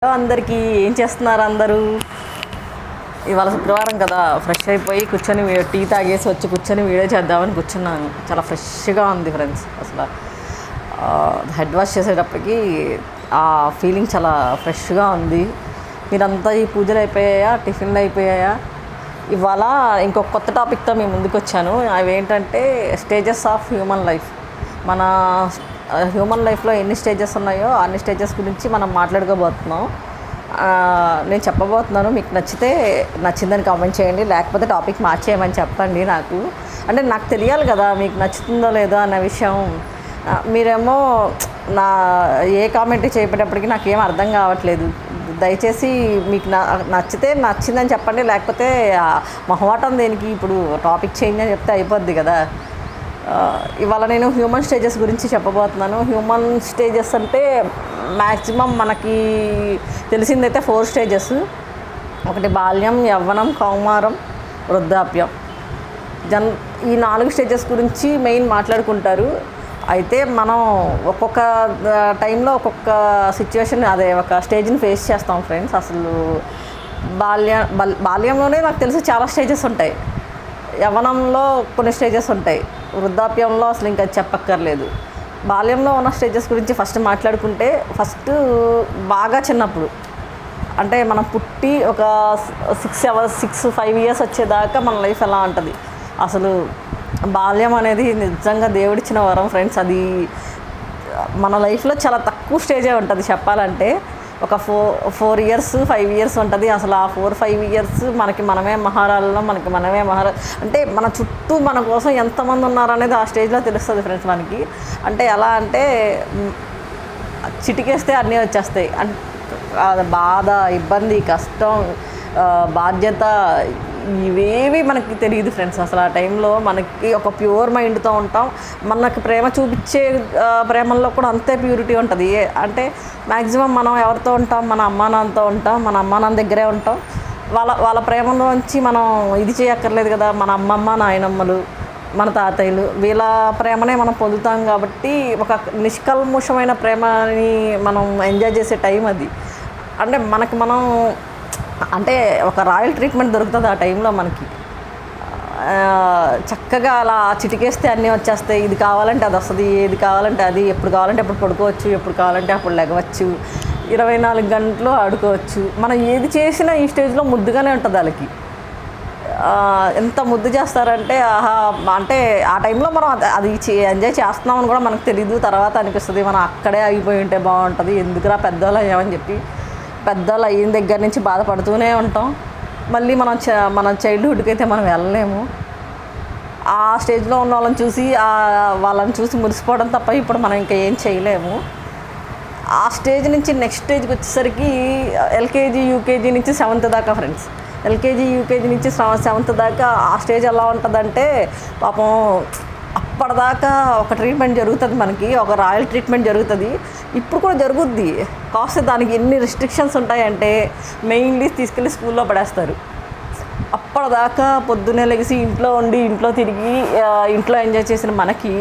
Hello అందరికీ, ఏం చేస్తున్నారు అందరూ? ఇవాళ శుక్రవారం కదా, ఫ్రెష్ అయిపోయి కూర్చొని టీ తాగేసి వచ్చి కూర్చొని వీడియో చేద్దామని కూర్చున్నాను. చాలా ఫ్రెష్గా ఉంది ఫ్రెండ్స్. అసలు హెడ్ వాష్ చేసేటప్పటికి ఆ ఫీలింగ్ చాలా ఫ్రెష్గా ఉంది. మీరంతా ఈ పూజలు అయిపోయాయా? టిఫిన్లు అయిపోయాయా? ఇవాళ ఇంకొక కొత్త టాపిక్తో మీ ముందుకు వచ్చాను. అవి ఏంటంటే స్టేజెస్ ఆఫ్ హ్యూమన్ లైఫ్. మన హ్యూమన్ లైఫ్లో ఎన్ని స్టేజెస్ ఉన్నాయో అన్ని స్టేజెస్ గురించి మనం మాట్లాడుకోబోతున్నాం. నేను చెప్పబోతున్నాను. మీకు నచ్చిందని కామెంట్ చేయండి, లేకపోతే టాపిక్ మార్చేయమని చెప్పండి. నాకు తెలియాలి కదా మీకు నచ్చుతుందో లేదో అన్న విషయం. మీరేమో ఏ కామెంట్ చేయబడేటప్పటికి నాకేం అర్థం కావట్లేదు. దయచేసి మీకు నచ్చితే నచ్చిందని చెప్పండి, లేకపోతే మొహమాటం దేనికి? ఇప్పుడు టాపిక్ చేంజ్ అని చెప్తే అయిపోద్ది కదా. ఇవాళ నేను హ్యూమన్ స్టేజెస్ గురించి చెప్పబోతున్నాను. హ్యూమన్ స్టేజెస్ అంటే మ్యాక్సిమం మనకి తెలిసిందైతే 4 స్టేజెస్. ఒకటి బాల్యం, యవ్వనం, కౌమారం, వృద్ధాప్యం. ఈ 4 స్టేజెస్ గురించి మెయిన్ మాట్లాడుకుంటారు. అయితే మనం ఒక్కొక్క టైంలో ఒక్కొక్క సిచ్యువేషన్, ఒక స్టేజ్ని ఫేస్ చేస్తాం ఫ్రెండ్స్. అసలు బాల్యంలోనే నాకు తెలిసి చాలా స్టేజెస్ ఉంటాయి. యవ్వనంలో కొన్ని స్టేజెస్ ఉంటాయి. వృద్ధాప్యంలో అసలు ఇంకా చెప్పక్కర్లేదు. బాల్యంలో ఉన్న స్టేజెస్ గురించి ఫస్ట్ మాట్లాడుకుంటే, ఫస్ట్ బాగా చిన్నప్పుడు అంటే మనం పుట్టి ఒక 6-5 ఇయర్స్ వచ్చేదాకా మన లైఫ్ ఎలా ఉంటుంది. అసలు బాల్యం అనేది నిజంగా దేవుడిచ్చిన వరం ఫ్రెండ్స్. అది మన లైఫ్లో చాలా తక్కువ స్టేజే ఉంటుంది చెప్పాలంటే. ఒక 4 ఇయర్స్ 5 ఇయర్స్ ఉంటుంది. అసలు ఆ 4-5 ఇయర్స్ మనమే మహారాళ్ళలో, అంటే మన చుట్టూ మన కోసం ఎంతమంది ఉన్నారనేది ఆ స్టేజ్లో తెలుస్తుంది ఫ్రెండ్స్ మనకి. అంటే ఎలా అంటే చిటికేస్తే అన్నీ వచ్చేస్తాయి. బాధ, ఇబ్బంది, కష్టం, బాధ్యత ఇవేవి మనకి తెలియదు ఫ్రెండ్స్. అసలు ఆ టైంలో మనకి ఒక ప్యూర్ మైండ్తో ఉంటాం. మనకి ప్రేమ చూపించే ప్రేమల్లో కూడా అంతే ప్యూరిటీ ఉంటుంది. అంటే మ్యాక్సిమం మనం ఎవరితో ఉంటాం? మన అమ్మా నాన్నతో ఉంటాం. మన అమ్మా నాన్న దగ్గరే ఉంటాం. వాళ్ళ ప్రేమలోంచి మనం ఇది చేయక్కర్లేదు కదా. మన అమ్మమ్మ, నాయనమ్మలు, మన తాతయ్యలు, వీళ్ళ ప్రేమనే మనం పొందుతాం. కాబట్టి ఒక నిష్కల్ముషమైన ప్రేమని మనం ఎంజాయ్ చేసే టైం అది. అంటే ఒక రాయల్ ట్రీట్మెంట్ దొరుకుతుంది ఆ టైంలో మనకి. చక్కగా అలా చిటికేస్తే అన్నీ వచ్చేస్తాయి. ఇది కావాలంటే అది వస్తుంది, ఏది కావాలంటే అది, ఎప్పుడు కావాలంటే అప్పుడు పడుకోవచ్చు, ఎప్పుడు కావాలంటే అప్పుడు లెగవచ్చు, 24 గంటలు ఆడుకోవచ్చు. మనం ఏది చేసినా ఈ స్టేజ్లో ముద్దుగానే ఉంటుంది వాళ్ళకి. ఎంత ముద్దు చేస్తారంటే అంటే ఆ టైంలో మనం అది ఎంజాయ్ చేస్తున్నామని కూడా మనకు తెలీదు. తర్వాత అనిపిస్తుంది మనం అక్కడే ఆగిపోయి ఉంటే బాగుంటుంది, ఎందుకురా పెద్దవాళ్ళు అయ్యామని చెప్పి. పెద్దవాళ్ళు అయిన దగ్గర నుంచి బాధపడుతూనే ఉంటాం. మళ్ళీ మన చైల్డ్హుడ్కి అయితే మనం వెళ్ళలేము. ఆ స్టేజ్లో ఉన్న వాళ్ళని చూసి మురిసిపోవడం తప్ప ఇప్పుడు మనం ఇంకా ఏం చేయలేము. ఆ స్టేజ్ నుంచి నెక్స్ట్ స్టేజ్కి వచ్చేసరికి ఎల్కేజీ, యూకేజీ నుంచి 7th దాకా ఫ్రెండ్స్. ఎల్కేజీ, యూకేజీ నుంచి 7th దాకా ఆ స్టేజ్ ఎలా ఉంటుందంటే పాపం అప్పటిదాకా ఒక ట్రీట్మెంట్ జరుగుతుంది మనకి, ఒక రాయల్ ట్రీట్మెంట్ జరుగుతుంది. ఇప్పుడు కూడా జరుగుద్ది. కాస్త దానికి ఎన్ని రెస్ట్రిక్షన్స్ ఉంటాయంటే మెయిన్లీ తీసుకెళ్ళి స్కూల్లో పడేస్తారు. అప్పటిదాకా పొద్దున్నే లెగిసి ఇంట్లో ఉండి ఇంట్లో తిరిగి ఇంట్లో ఎంజాయ్ చేసిన మనకి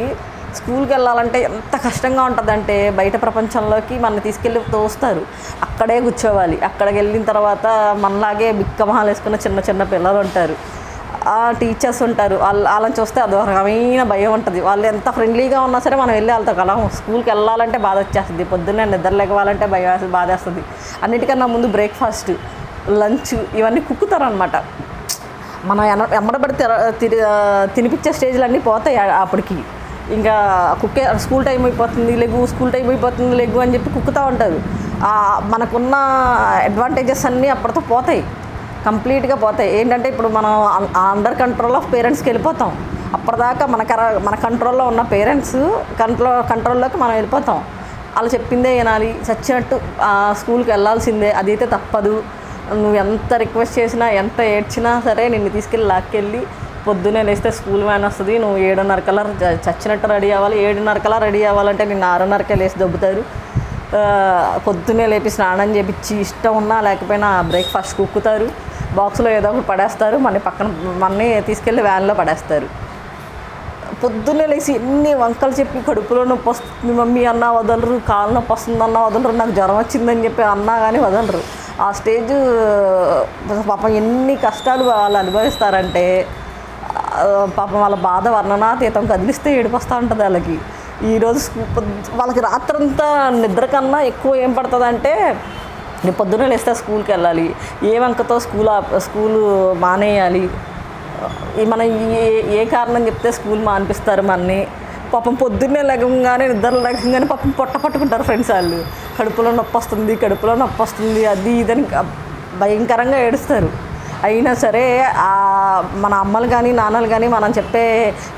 స్కూల్కి వెళ్ళాలంటే ఎంత కష్టంగా ఉంటుందంటే బయట ప్రపంచంలోకి మనల్ని తీసుకెళ్ళి తోస్తారు. అక్కడే కూర్చోవాలి. అక్కడికి వెళ్ళిన తర్వాత మనలాగే బిక్కమహాలు వేసుకున్న చిన్న చిన్న పిల్లలు ఉంటారు, టీచర్స్ ఉంటారు. వాళ్ళని చూస్తే అదొక రకమైన భయం ఉంటుంది. వాళ్ళు ఎంత ఫ్రెండ్లీగా ఉన్నా సరే మనం వెళ్ళి వాళ్ళతో కలవం. స్కూల్కి వెళ్ళాలంటే బాధ వచ్చేస్తుంది. పొద్దున్నే నిద్ర లేవాలంటే బాధేస్తుంది. అన్నిటికన్నా ముందు బ్రేక్ఫాస్ట్, లంచ్ ఇవన్నీ కుక్కుతారనమాట. మనం ఎమ్మడబడి తినిపించే స్టేజ్లు అన్నీ పోతాయి అప్పటికి. ఇంకా స్కూల్ టైం అయిపోతుంది లెగ్గు అని చెప్పి కుక్కుతూ ఉంటారు. మనకున్న అడ్వాంటేజెస్ అన్నీ అప్పటితో పోతాయి, కంప్లీట్గా పోతాయి. ఏంటంటే ఇప్పుడు మనం అండర్ కంట్రోల్ ఆఫ్ పేరెంట్స్కి వెళ్ళిపోతాం. అప్పటిదాకా మన కంట్రోల్లో ఉన్న పేరెంట్స్ కంట్రోల్లోకి మనం వెళ్ళిపోతాం. వాళ్ళు చెప్పిందే వినాలి, చచ్చినట్టు స్కూల్కి వెళ్ళాల్సిందే, అదైతే తప్పదు. నువ్వు ఎంత రిక్వెస్ట్ చేసినా, ఎంత ఏడ్చినా సరే నిన్ను తీసుకెళ్ళి లాక్కెళ్ళి పొద్దున్నే లేస్తే స్కూల్ వ్యాన్ వస్తుంది. నువ్వు 7:30 కల్లా చచ్చినట్టు రెడీ అవ్వాలి. 7:30 కల్లా రెడీ అవ్వాలంటే నిన్ను 6:30కే లేచి దొబ్బుతారు. పొద్దున్నే లేపి స్నానం చేపించి ఇష్టం ఉన్నా లేకపోయినా బ్రేక్ఫాస్ట్ కుక్కుతారు. బాక్స్లో ఏదో ఒకటి పడేస్తారు. మనని తీసుకెళ్ళి వ్యాన్లో పడేస్తారు. పొద్దున్నే లేచి ఎన్ని వంకలు చెప్పి కడుపులో నొప్పి వస్తుంది మమ్మీ అన్న వదలరు, కాళ్ళు నొప్పి వస్తుంది అన్న వదలరు, నాకు జ్వరం వచ్చిందని చెప్పి అన్నా కానీ వదలరు. ఆ స్టేజ్ పాపం ఎన్ని కష్టాలు వాళ్ళు అనుభవిస్తారంటే పాపం వాళ్ళ బాధ వర్ణనాతీతం, కదిలిస్తే ఏడుపొస్తూ ఉంటుంది వాళ్ళకి. ఈరోజు వాళ్ళకి రాత్రంతా నిద్ర కన్నా ఎక్కువ ఏం పడుతుందంటే పొద్దున్నే లేస్తే స్కూల్కి వెళ్ళాలి, ఏ వంకతో స్కూలు మానేయాలి, మనం ఏ కారణం చెప్తే స్కూల్ మానిపిస్తారు మనని. పాపం పొద్దున్నే లెగంగానే నిద్ర లెగంగానే పాపం పొట్ట పట్టుకుంటారు ఫ్రెండ్స్ వాళ్ళు, కడుపులో నొప్పి వస్తుంది అది ఇదని భయంకరంగా ఏడుస్తారు. అయినా సరే మన అమ్మలు కానీ నాన్నలు కానీ మనం చెప్పే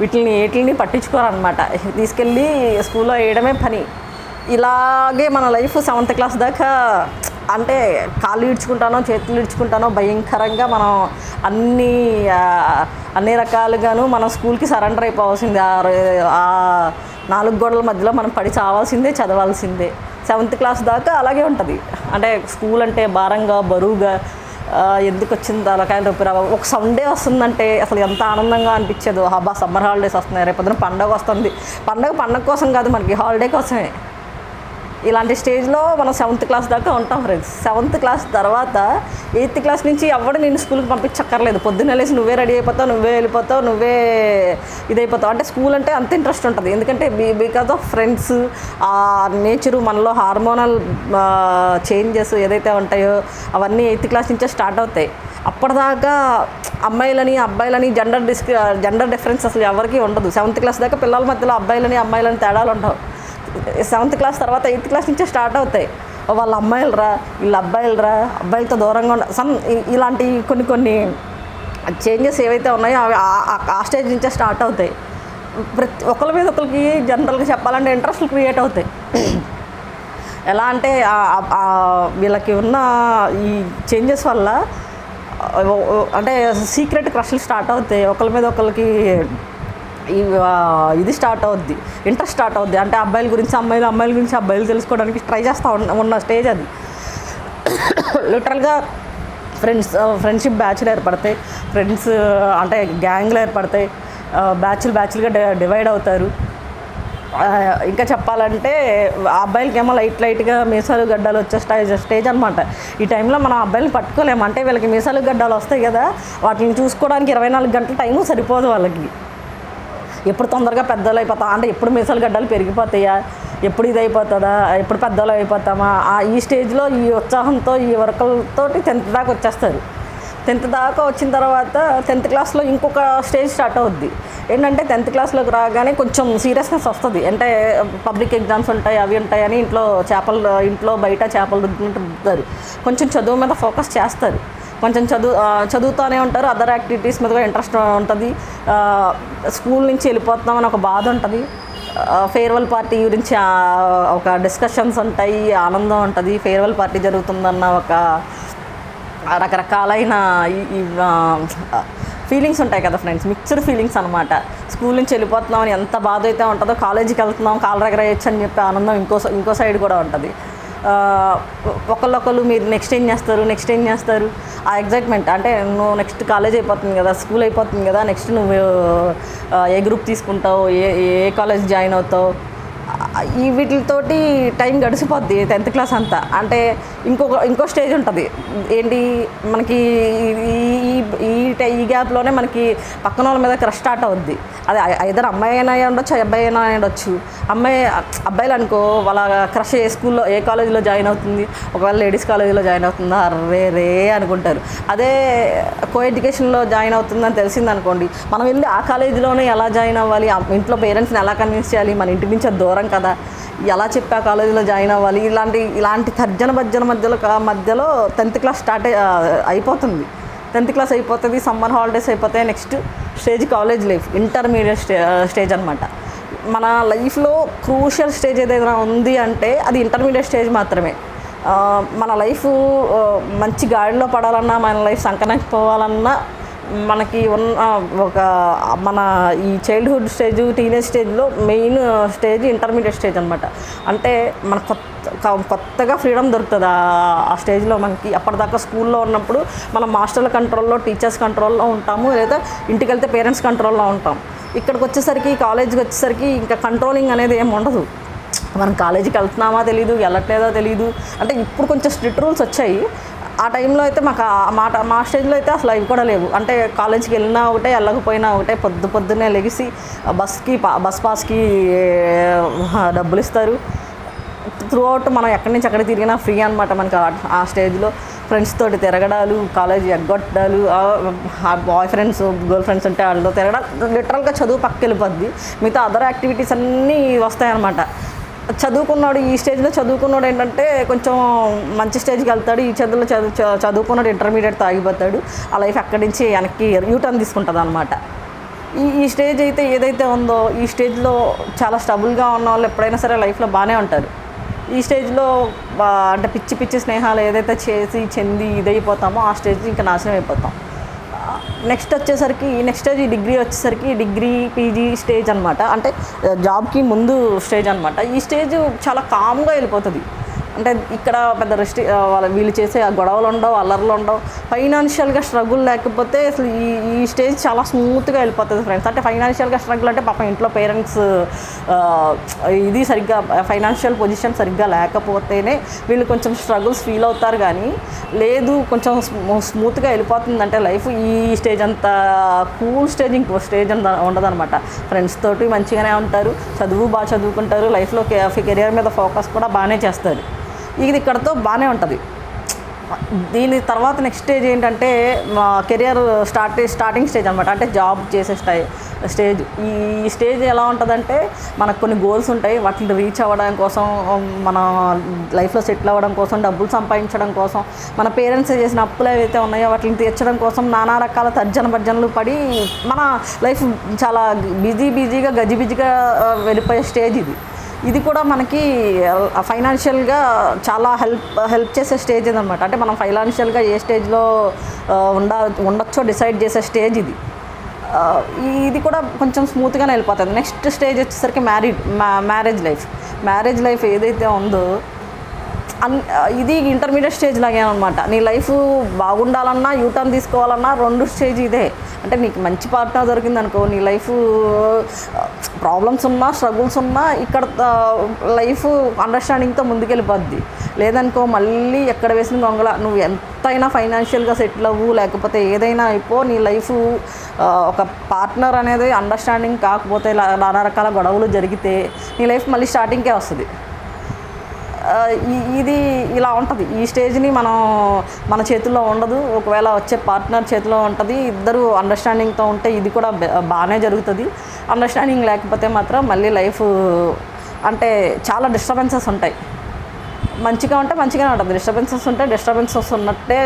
వీటిని పట్టించుకోరనమాట, తీసుకెళ్ళి స్కూల్లో వేయడమే పని. ఇలాగే మన లైఫ్ 7th క్లాస్ దాకా అంటే కాళ్ళు ఇడ్చుకుంటానో చేతులు ఇడ్చుకుంటానో భయంకరంగా మనం అన్ని రకాలుగాను మనం స్కూల్కి సరెండర్ అయిపోవాల్సిందే. ఆ 4 గోడల మధ్యలో మనం పడి చావాల్సిందే, చదవాల్సిందే. 7th క్లాస్ దాకా అలాగే ఉంటుంది. అంటే స్కూల్ అంటే భారంగా బరువుగా ఎందుకు వచ్చింది తలకాయలు నొప్పి రావు. ఒక సండే వస్తుందంటే అసలు ఎంత ఆనందంగా అనిపించేదో, అబ్బా సమ్మర్ హాలిడేస్ వస్తున్నాయి, రేపొద్దున పండగ వస్తుంది. పండగ కోసం కాదు, మనకి హాలిడే కోసమే. ఇలాంటి స్టేజ్లో మనం 7th క్లాస్ దాకా ఉంటాం ఫ్రెండ్స్. 7th క్లాస్ తర్వాత 8th క్లాస్ నుంచి ఎవడు నేను స్కూల్కి పంపించక్కర్లేదు. పొద్దున్న లేసి నువ్వే రెడీ అయిపోతావు, నువ్వే వెళ్ళిపోతావు, నువ్వే ఇదైపోతావు. అంటే స్కూల్ అంటే అంత ఇంట్రెస్ట్ ఉంటుంది, ఎందుకంటే బికాజ్ ఆఫ్ ఫ్రెండ్స్, ఆ నేచరు, మనలో హార్మోనల్ చేంజెస్ ఏదైతే ఉంటాయో అవన్నీ 8th క్లాస్ నుంచే స్టార్ట్ అవుతాయి. అప్పటిదాకా అమ్మాయిలని అబ్బాయిలని జెండర్ డిఫరెన్స్ అసలు ఎవరికీ ఉండదు. 7th క్లాస్ దాకా పిల్లల మధ్యలో అబ్బాయిలని అమ్మాయిలని తేడాలు ఉండవు. 7th క్లాస్ తర్వాత 8th క్లాస్ నుంచే స్టార్ట్ అవుతాయి. వాళ్ళ అమ్మాయిలరా, వీళ్ళ అబ్బాయిలరా, అబ్బాయిలతో దూరంగా ఇలాంటి కొన్ని చేంజెస్ ఏవైతే ఉన్నాయో అవి ఆ స్టేజ్ నుంచే స్టార్ట్ అవుతాయి. ఒకరి మీద ఒకరికి జనరల్గా చెప్పాలంటే ఇంట్రెస్ట్లు క్రియేట్ అవుతాయి. ఎలా అంటే వీళ్ళకి ఉన్న ఈ చేంజెస్ వల్ల అంటే సీక్రెట్ క్రష్లు స్టార్ట్ అవుతాయి. ఒకరి మీద ఒకరికి ఇది స్టార్ట్ అవుద్ది, ఇంట్రెస్ట్ స్టార్ట్ అవుద్ది. అంటే అబ్బాయిల గురించి అమ్మాయిల గురించి అబ్బాయిలు తెలుసుకోవడానికి ట్రై చేస్తూ ఉన్న స్టేజ్ అది. లిటరల్గా ఫ్రెండ్షిప్ బ్యాచ్లు ఏర్పడతాయి, ఫ్రెండ్స్ అంటే గ్యాంగ్లు ఏర్పడతాయి, బ్యాచ్లుగా డివైడ్ అవుతారు. ఇంకా చెప్పాలంటే అబ్బాయిలకి ఏమో లైట్గా మీసాలు గడ్డాలు వచ్చే స్టేజ్ అనమాట. ఈ టైంలో మనం అబ్బాయిని పట్టుకోలేము. అంటే వీళ్ళకి మీసాలు గడ్డాలు వస్తాయి కదా, వాటిని చూసుకోవడానికి 24 గంటల టైము సరిపోదు వాళ్ళకి. ఎప్పుడు తొందరగా పెద్దలు అయిపోతాం అంటే ఎప్పుడు మీసాలు గడ్డలు పెరిగిపోతాయా, ఎప్పుడు ఇది అయిపోతుందా, ఎప్పుడు పెద్దలు అయిపోతామా, ఈ స్టేజ్లో ఈ ఉత్సాహంతో ఈ వర్కలతో 10th దాకా వచ్చేస్తారు. 10th దాకా వచ్చిన తర్వాత 10th క్లాస్లో ఇంకొక స్టేజ్ స్టార్ట్ అవుద్ది. ఏంటంటే 10th క్లాస్లోకి రాగానే కొంచెం సీరియస్నెస్ వస్తుంది. అంటే పబ్లిక్ ఎగ్జామ్స్ ఉంటాయి, అవి ఉంటాయని ఇంట్లో బయట చేపలు రుద్దుతారు. కొంచెం చదువు మీద ఫోకస్ చేస్తారు, కొంచెం చదువుతూనే ఉంటారు. అదర్ యాక్టివిటీస్ మీద కూడా ఇంట్రెస్ట్ ఉంటుంది. స్కూల్ నుంచి వెళ్ళిపోతున్నామని ఒక బాధ ఉంటుంది. ఫేర్వెల్ పార్టీ గురించి ఒక డిస్కషన్స్ ఉంటాయి, ఆనందం ఉంటుంది. ఫేర్వెల్ పార్టీ జరుగుతుందన్న ఒక రకరకాలైన ఫీలింగ్స్ ఉంటాయి కదా ఫ్రెండ్స్, మిక్స్డ్ ఫీలింగ్స్ అనమాట. స్కూల్ నుంచి వెళ్ళిపోతున్నామని ఎంత బాధ అయితే ఉంటుందో, కాలేజీకి వెళ్తున్నాం కాళ్ళు ఎగరేయచ్చు అని చెప్పి ఆనందం ఇంకో సైడ్ కూడా ఉంటుంది. ఒకళ్ళు మీరు నెక్స్ట్ ఏం చేస్తారు ఆ ఎగ్జైట్మెంట్. అంటే నువ్వు నెక్స్ట్ కాలేజ్ అయిపోతుంది కదా, స్కూల్ అయిపోతుంది కదా, నెక్స్ట్ నువ్వు ఏ గ్రూప్ తీసుకుంటావు, ఏ కాలేజ్ జాయిన్ అవుతావు, వీటితోటి టైం గడిచిపోద్ది 10th క్లాస్ అంతా. అంటే ఇంకో స్టేజ్ ఉంటుంది. ఏంటి మనకి ఈ గ్యాప్లోనే మనకి పక్కన వాళ్ళ మీద క్రష్ స్టార్ట్ అవుద్ది. అది ఐదర్ అమ్మాయి అయినా ఉండొచ్చు, అబ్బాయి అయినా ఉండొచ్చు. అబ్బాయిలు అనుకో వాళ్ళ క్రష్ ఏ స్కూల్లో ఏ కాలేజీలో జాయిన్ అవుతుంది, ఒకవేళ లేడీస్ కాలేజీలో జాయిన్ అవుతుందా రే అనుకుంటారు. అదే కో ఎడ్యుకేషన్లో జాయిన్ అవుతుందని తెలిసిందనుకోండి, మనం వెళ్ళి ఆ కాలేజీలోనే ఎలా జాయిన్ అవ్వాలి, ఇంట్లో పేరెంట్స్ని ఎలా కన్విన్స్ చేయాలి, మన ఇంటి నుంచి దూరం కదా, ఎలా చెప్పి ఆ కాలేజీలో జాయిన్ అవ్వాలి, ఇలాంటి తర్జన భర్జన మధ్యలో 10th క్లాస్ స్టార్ట్ అయిపోతుంది. 10th క్లాస్ అయిపోతుంది, సమ్మర్ హాలిడేస్ అయిపోతాయి. Next stage college life, intermediate stage అనమాట. మన లైఫ్లో క్రూషియల్ స్టేజ్ ఏదైనా ఉంది అంటే అది ఇంటర్మీడియట్ స్టేజ్ మాత్రమే. మన లైఫ్ మంచి గాడిలో పడాలన్నా, మన లైఫ్ సంకనాకి పోవాలన్నా, మనకి మన ఈ చైల్డ్హుడ్ స్టేజ్, టీనేజ్ స్టేజ్లో మెయిన్ స్టేజ్ ఇంటర్మీడియట్ స్టేజ్ అనమాట. అంటే మన కొత్తగా ఫ్రీడమ్ దొరుకుతుంది ఆ స్టేజ్లో మనకి. అప్పటిదాకా స్కూల్లో ఉన్నప్పుడు మనం మాస్టర్ల కంట్రోల్లో, టీచర్స్ కంట్రోల్లో ఉంటాము, లేదా ఇంటికి వెళ్తే పేరెంట్స్ కంట్రోల్లో ఉంటాం. ఇక్కడికి వచ్చేసరికి కాలేజీకి వచ్చేసరికి ఇంకా కంట్రోలింగ్ అనేది ఏమి ఉండదు. మనం కాలేజీకి వెళ్తున్నామా తెలీదు, వెళ్ళట్లేదో తెలీదు. అంటే ఇప్పుడు కొంచెం స్ట్రిక్ట్ రూల్స్ వచ్చాయి. ఆ టైంలో అయితే మాకు మా స్టేజ్లో అయితే అసలు అవి కూడా లేవు. అంటే కాలేజీకి వెళ్ళినా ఒకటే, వెళ్ళకపోయినా ఒకటే, పొద్దున్నే లెగిసి బస్ పాస్కి డబ్బులు ఇస్తారు. త్రూ అవుట్ మనం ఎక్కడి నుంచి ఎక్కడ తిరిగినా ఫ్రీ అనమాట మనకి. ఆ స్టేజ్లో ఫ్రెండ్స్ తోటి తిరగడాలు, కాలేజీ ఎగ్గొట్టాలు, బాయ్ ఫ్రెండ్స్ గర్ల్ ఫ్రెండ్స్ ఉంటే వాళ్ళతో తిరగడాలు, లిటరల్గా చదువు పక్కకి వెళ్ళిపోద్ది. మిగతా అదర్ యాక్టివిటీస్ అన్నీ వస్తాయన్నమాట. చదువుకున్నాడు ఈ స్టేజ్లో చదువుకున్నాడు ఏంటంటే కొంచెం మంచి స్టేజ్కి వెళ్తాడు. ఈ చదువుకున్నాడు ఇంటర్మీడియట్ ఆగిపోతాడు. ఆ లైఫ్ అక్కడి నుంచి వెనక్కి యూటర్న్ తీసుకుంటుంది అనమాట. ఈ స్టేజ్ అయితే ఏదైతే ఉందో, ఈ స్టేజ్లో చాలా స్టబుల్గా ఉన్న వాళ్ళు ఎప్పుడైనా సరే లైఫ్లో బాగానే ఉంటారు. ఈ స్టేజ్లో అంటే పిచ్చి స్నేహాలు ఏదైతే చేసి చెంది ఇదైపోతామో ఆ స్టేజ్ ఇంకా నాశనం అయిపోతాం. నెక్స్ట్ స్టేజ్ డిగ్రీ వచ్చేసరికి డిగ్రీ పీజీ స్టేజ్ అనమాట. అంటే జాబ్కి ముందు స్టేజ్ అనమాట. ఈ స్టేజ్ చాలా కామ్గా వెళ్ళిపోతుంది. అంటే ఇక్కడ పెద్ద వీళ్ళు చేసే గొడవలు ఉండవు, అల్లర్లు ఉండవు. ఫైనాన్షియల్గా స్ట్రగుల్ లేకపోతే అసలు ఈ స్టేజ్ చాలా స్మూత్గా వెళ్ళిపోతుంది ఫ్రెండ్స్. అంటే ఫైనాన్షియల్గా స్ట్రగుల్ అంటే పాపం ఇంట్లో పేరెంట్స్ ఇది సరిగ్గా ఫైనాన్షియల్ పొజిషన్ సరిగ్గా లేకపోతేనే వీళ్ళు కొంచెం స్ట్రగుల్స్ ఫీల్ అవుతారు. కానీ లేదు కొంచెం స్మూత్గా వెళ్ళిపోతుందంటే లైఫ్, ఈ స్టేజ్ అంత కూల్ స్టేజ్ ఇంకో స్టేజ్ అంత ఉండదన్నమాట. ఫ్రెండ్స్ తోటి మంచిగానే ఉంటారు, బాగా చదువుకుంటారు, లైఫ్లో కెరియర్ మీద ఫోకస్ కూడా బాగానే చేస్తారు. ఇది ఇక్కడతో బాగానే ఉంటుంది. దీని తర్వాత నెక్స్ట్ స్టేజ్ ఏంటంటే మా కెరియర్ స్టార్టింగ్ స్టేజ్ అనమాట. అంటే జాబ్ చేసే స్టేజ్. ఈ స్టేజ్ ఎలా ఉంటుందంటే మనకు కొన్ని గోల్స్ ఉంటాయి. వాటిని రీచ్ అవ్వడం కోసం, మన లైఫ్లో సెటిల్ అవ్వడం కోసం, డబ్బులు సంపాదించడం కోసం, మన పేరెంట్స్ చేసిన అప్పులు ఏవైతే ఉన్నాయో వాటిని తీర్చడం కోసం నానా రకాల తర్జనలు పడి మన లైఫ్ చాలా బిజీగా గజిబిజిగా వెళ్ళిపోయే స్టేజ్ ఇది కూడా మనకి ఫైనాన్షియల్గా చాలా హెల్ప్ చేసే స్టేజ్ అనమాట. అంటే మనం ఫైనాన్షియల్గా ఏ స్టేజ్లో ఉండొచ్చో డిసైడ్ చేసే స్టేజ్ ఇది కూడా కొంచెం స్మూత్గానే వెళ్ళిపోతుంది. నెక్స్ట్ స్టేజ్ వచ్చేసరికి మ్యారేజ్ లైఫ్ ఏదైతే ఉందో ఇది ఇంటర్మీడియట్ స్టేజ్ లాగే అనమాట. నీ లైఫ్ బాగుండాలన్నా, యూటర్న్ తీసుకోవాలన్నా 2 స్టేజ్ ఇదే. అంటే నీకు మంచి పార్ట్నర్ దొరికింది అనుకో, నీ లైఫ్ ప్రాబ్లమ్స్ ఉన్నా, స్ట్రగుల్స్ ఉన్నా ఇక్కడ లైఫ్ అండర్స్టాండింగ్తో ముందుకెళ్ళిపోద్ది. లేదనుకో మళ్ళీ ఎక్కడ వేసిన గొంగళ, నువ్వు ఎంతైనా ఫైనాన్షియల్గా సెటిల్ అవ్వు, లేకపోతే ఏదైనా అయిపో, నీ లైఫ్ ఒక పార్ట్నర్ అనేది అండర్స్టాండింగ్ కాకపోతే, నానా రకాల గొడవలు జరిగితే నీ లైఫ్ మళ్ళీ స్టార్టింగ్కే వస్తుంది. ఇది ఇలా ఉంటుంది. ఈ స్టేజ్ని మన చేతుల్లో ఉండదు. ఒకవేళ వచ్చే పార్ట్నర్ చేతిలో ఉంటుంది. ఇద్దరు అండర్స్టాండింగ్తో ఉంటే ఇది కూడా బాగానే జరుగుతుంది. అండర్స్టాండింగ్ లేకపోతే మాత్రం మళ్ళీ లైఫ్ అంటే చాలా డిస్టర్బెన్సెస్ ఉంటాయి. మంచిగా ఉంటే మంచిగానే ఉంటుంది, డిస్టర్బెన్సెస్ ఉన్నట్టే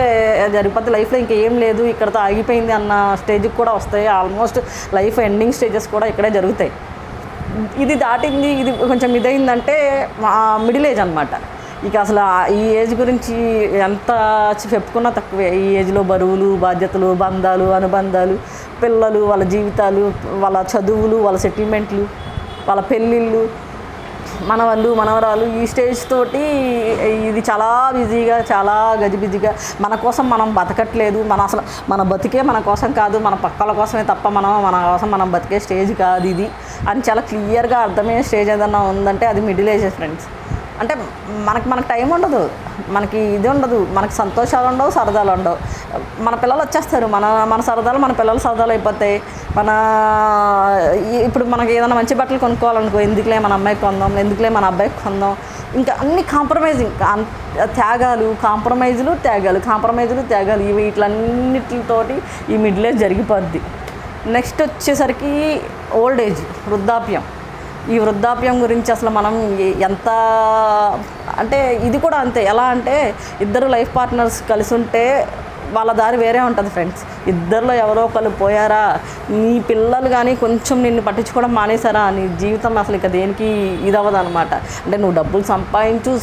జరిగిపోతే లైఫ్లో ఇంకేం లేదు, ఇక్కడతో ఆగిపోయింది అన్న స్టేజ్కి కూడా వస్తాయి. ఆల్మోస్ట్ లైఫ్ ఎండింగ్ స్టేజెస్ కూడా ఇక్కడే జరుగుతాయి. ఇది దాటింది, ఇది కొంచెం ఇదైందంటే మిడిల్ ఏజ్ అనమాట. ఇక అసలు ఈ ఏజ్ గురించి ఎంత చెప్పుకున్నా తక్కువే. ఈ ఏజ్లో బరువులు, బాధ్యతలు, బంధాలు, అనుబంధాలు, పిల్లలు, వాళ్ళ జీవితాలు, వాళ్ళ చదువులు, వాళ్ళ సెటిల్మెంట్లు, వాళ్ళ పెళ్ళిళ్ళు, మనవరాలు, ఈ స్టేజ్ తోటి ఇది చాలా బిజీగా, చాలా గజిబిజిగా, మన కోసం మనం బతకట్లేదు, మన బతికే మన కోసం కాదు, మన పక్కల కోసమే తప్ప మన కోసం మనం బతికే స్టేజ్ కాదు ఇది అని చాలా క్లియర్గా అర్థమయ్యే స్టేజ్ ఏదన్నా ఉందంటే అది మిడిల్ ఏజ్ ఫ్రెండ్స్. అంటే మనకు టైం ఉండదు, మనకి ఇది ఉండదు, మనకి సంతోషాలు ఉండవు, సరదాలు ఉండవు. మన పిల్లలు వచ్చేస్తారు, మన సరదాలు మన పిల్లల సరదాలు అయిపోతాయి. ఇప్పుడు మనకి ఏదైనా మంచి బట్టలు కొనుక్కోవాలనుకో, ఎందుకులే మన అమ్మాయికి కొందాం, ఎందుకులే మన అబ్బాయికి కొందాం, ఇంకా అన్ని కాంప్రమైజింగ్, త్యాగాలు, వీటిలన్నిటితోటి ఈ మిడిల్ ఏజ్ జరిగిపోద్ది. నెక్స్ట్ వచ్చేసరికి ఓల్డ్ ఏజ్, వృద్ధాప్యం. ఈ వృద్ధాప్యం గురించి అసలు మనం ఎంత అంటే ఇది కూడా అంతే. ఎలా అంటే ఇద్దరు లైఫ్ పార్ట్నర్స్ కలిసి ఉంటే వాళ్ళ దారి వేరే ఉంటుంది ఫ్రెండ్స్. ఇద్దరిలో ఎవరో ఒకరు పోయారా, నీ పిల్లలు కానీ కొంచెం నిన్ను పట్టించుకోవడం మానేశారా, నీ జీవితం అసలు ఇక దేనికి ఇది అవ్వదు అనమాట. అంటే నువ్వు డబ్బులు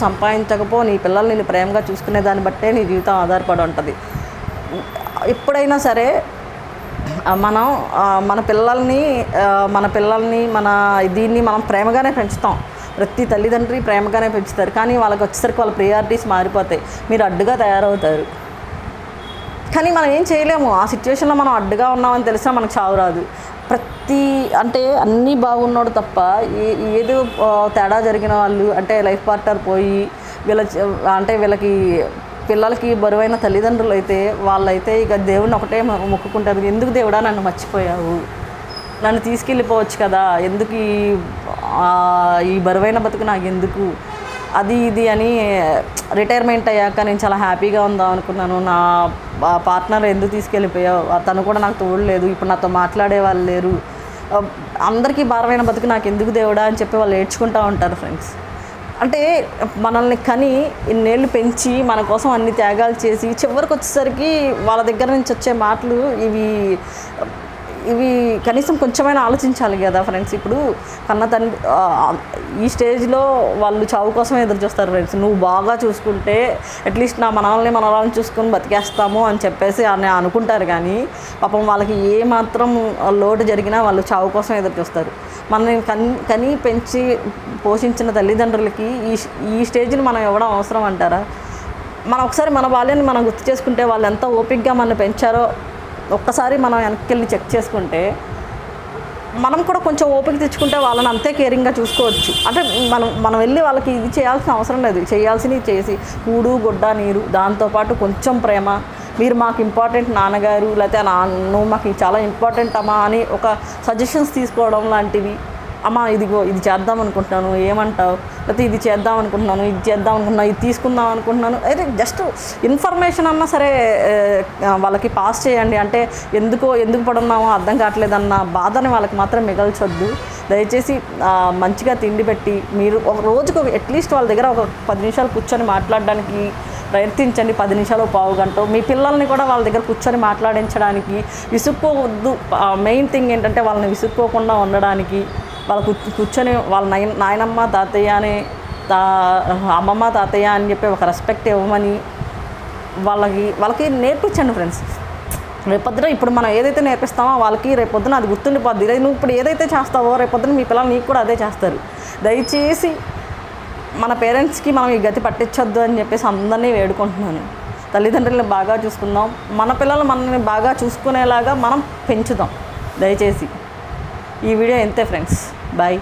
సంపాదించకపో, నీ పిల్లలు నిన్ను ప్రేమగా చూసుకునే దాన్ని బట్టే నీ జీవితం ఆధారపడి ఉంటుంది. ఎప్పుడైనా సరే మనం మన దీన్ని మనం ప్రేమగానే పెంచుతాం. ప్రతి తల్లిదండ్రి ప్రేమగానే పెంచుతారు. కానీ వాళ్ళకి వచ్చేసరికి వాళ్ళ ప్రియారిటీస్ మారిపోతాయి, మీరు అడ్డుగా తయారవుతారు. కానీ మనం ఏం చేయలేము. ఆ సిచ్యువేషన్లో మనం అడ్డుగా ఉన్నామని తెలిసినా మనకు చావు రాదు. అంటే అన్నీ బాగున్నాడు తప్ప ఏదో తేడా జరిగిన వాళ్ళు అంటే లైఫ్ పార్ట్నర్ పోయి వీళ్ళకి పిల్లలకి బరువైన తల్లిదండ్రులు అయితే వాళ్ళైతే ఇక దేవుడిని ఒకటే మొక్కుకుంటారు, ఎందుకు దేవుడా నన్ను మర్చిపోయావు, నన్ను తీసుకెళ్ళిపోవచ్చు కదా, ఎందుకు ఈ బరువైన బతుకు నాకు ఎందుకు, అది ఇది అని రిటైర్మెంట్ అయ్యాక నేను చాలా హ్యాపీగా ఉందాం అనుకున్నాను, నా పార్ట్నర్ ఎందుకు తీసుకెళ్ళిపోయావు, తను కూడా నాకు తోడలేదు, ఇప్పుడు నాతో మాట్లాడే వాళ్ళు లేరు, అందరికీ భారమైన బతుకు నాకు ఎందుకు దేవుడా అని చెప్పి వాళ్ళు ఏడ్చుకుంటూ ఉంటారు ఫ్రెండ్స్. అంటే మనల్ని కని ఇన్నేళ్ళు పెంచి మన కోసం అన్ని త్యాగాలు చేసి చివరికి వచ్చేసరికి వాళ్ళ దగ్గర నుంచి వచ్చే మాటలు ఇవి కనీసం కొంచెమైనా ఆలోచించాలి కదా ఫ్రెండ్స్. ఇప్పుడు కన్న తండ్రి ఈ స్టేజ్లో వాళ్ళు చావు కోసమే ఎదురు చూస్తారు ఫ్రెండ్స్. నువ్వు బాగా చూసుకుంటే అట్లీస్ట్ నా మనవాళ్ళని చూసుకొని బతికేస్తాము అని చెప్పేసి అని అనుకుంటారు, కానీ పాపం వాళ్ళకి ఏ మాత్రం లోటు జరిగినా వాళ్ళు చావు కోసం ఎదురు చూస్తారు. మనల్ని కని పెంచి పోషించిన తల్లిదండ్రులకి ఈ స్టేజ్ని మనం ఇవ్వడం అవసరం అంటారా? మనం ఒకసారి మన బాల్యాన్ని మనం గుర్తు చేసుకుంటే వాళ్ళు ఎంత ఓపికగా మనం పెంచారో ఒక్కసారి మనం వెనక్కి వెళ్ళి చెక్ చేసుకుంటే మనం కూడా కొంచెం ఓపిక తెచ్చుకుంటే వాళ్ళని అంతే కేరింగ్గా చూసుకోవచ్చు. అంటే మనం వెళ్ళి వాళ్ళకి ఇది చేయాల్సిన అవసరం లేదు, చేయాల్సినవి చేసి కూడు గుడ్డ నీరు దాంతోపాటు కొంచెం ప్రేమ, మీరు మాకు ఇంపార్టెంట్ నాన్నగారు, లేకపోతే నువ్వు మాకు చాలా ఇంపార్టెంట్ అమ్మా అని ఒక సజెషన్స్ తీసుకోవడం లాంటివి. అమ్మ ఇదిగో ఇది చేద్దాం అనుకుంటున్నాను ఏమంటావు, లేకపోతే ఇది చేద్దాం అనుకుంటున్నాను, ఇది చేద్దాం అనుకుంటున్నాను, ఇది తీసుకుందాం అనుకుంటున్నాను, అయితే జస్ట్ ఇన్ఫర్మేషన్ అన్నా సరే వాళ్ళకి పాస్ చేయండి. అంటే ఎందుకు పడున్నామో అర్థం కావట్లేదన్న బాధని వాళ్ళకి మాత్రం మిగల్చొద్దు. దయచేసి మంచిగా తిండి పెట్టి మీరు ఒక రోజుకు అట్లీస్ట్ వాళ్ళ దగ్గర ఒక 10 నిమిషాలు కూర్చొని మాట్లాడడానికి ప్రయత్నించండి. 10 నిమిషాలు పావు గంట మీ పిల్లల్ని కూడా వాళ్ళ దగ్గర కూర్చొని మాట్లాడించడానికి, విసుక్కోవద్దు. మెయిన్ థింగ్ ఏంటంటే వాళ్ళని విసుక్కోకుండా ఉండడానికి, వాళ్ళ కూర్చొని వాళ్ళ నాయనమ్మ తాతయ్య అని అమ్మమ్మ తాతయ్య అని చెప్పి ఒక రెస్పెక్ట్ ఇవ్వమని వాళ్ళకి నేర్పించండి ఫ్రెండ్స్. రేపొద్దున ఇప్పుడు మనం ఏదైతే నేర్పిస్తామో వాళ్ళకి రేపొద్దున అది గుర్తుండిపోద్ది. నువ్వు ఇప్పుడు ఏదైతే చేస్తావో రేపొద్దున మీ పిల్లలు నీకు కూడా అదే చేస్తారు. దయచేసి మన పేరెంట్స్కి మనం ఈ గతి పట్టించొద్దు అని చెప్పేసి అందరినీ వేడుకుంటున్నాను. తల్లిదండ్రులను బాగా చూసుకుందాం, మన పిల్లలు మనల్ని బాగా చూసుకునేలాగా మనం పెంచుదాం దయచేసి. ఈ వీడియో ఇంతే ఫ్రెండ్స్, బాయ్.